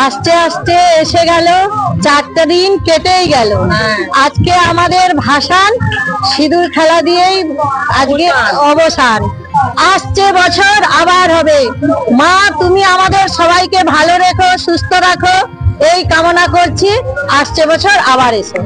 আস্তে আস্তে এসে গেল, 4টা দিন কেটেই গেল। আজকে আমাদের ভাসান সিঁদুর খেলা দিয়েই আজকে অবসান। আসছে বছর আবার হবে। মা তুমি আমাদের সবাইকে ভালো রেখো, সুস্থ রাখো, এই কামনা করছি। আসছে বছর আবার এসো।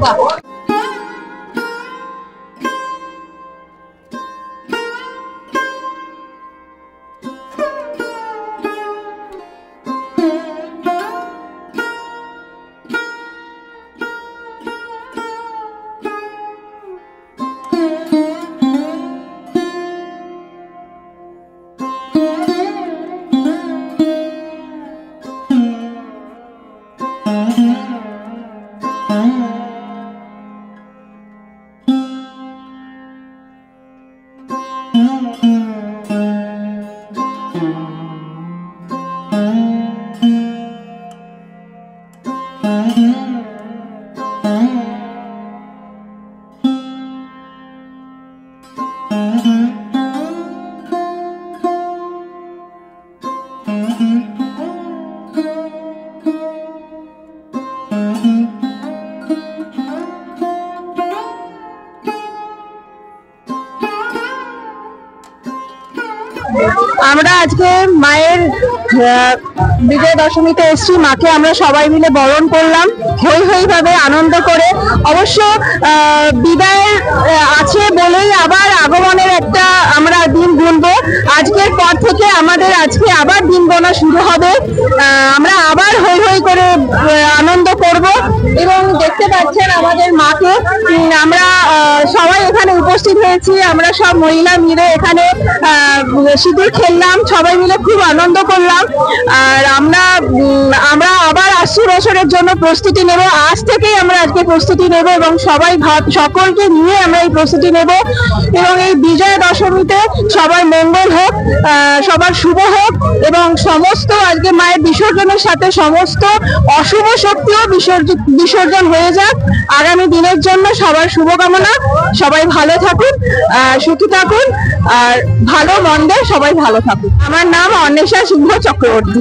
আমরা আজকে মায়ের বিজয়া দশমীতে এসেছি। মাকে আমরা সবাই মিলে বরণ করলাম হই হই ভাবে, আনন্দ করে। অবশ্য বিদায়ের আছে বলেই আবার আগমনের একটা আমরা দিন গুনবো। আজকের পর থেকে আমাদের আজকে আবার দিন গোনা শুরু হবে। আমরা আবার হই হই করে আনন্দ করব। এবং দেখতে পাচ্ছেন আমাদের মাকে, আমরা সবাই এখানে উপস্থিত হয়েছি। আমরা সব মহিলা মিলে এখানে সিঁদুর খেললাম, সবাই মিলে খুব আনন্দ করলাম। আর আমরা আবার আসছে বছরের জন্য প্রস্তুতি নেব। আজ থেকেই আমরা আজকে প্রস্তুতি নেব এবং সবাই সকলকে নিয়ে আমরা এই প্রস্তুতি নেব। এবং এই বিজয়া দশমীতে সবার মঙ্গল হোক, সবার শুভ হোক এবং সমস্ত আজকে মায়ের বিসর্জনের সাথে সমস্ত অশুভ শক্তিও বিসর্জন হয়ে যাক। আগামী দিনের জন্য সবার শুভকামনা। সবাই ভালো থাকুন, সুখী থাকুন, আর ভালো মন্দে সবাই ভালো থাকুন। আমার নাম অন্বেষা সিংহ চক্রবর্তী।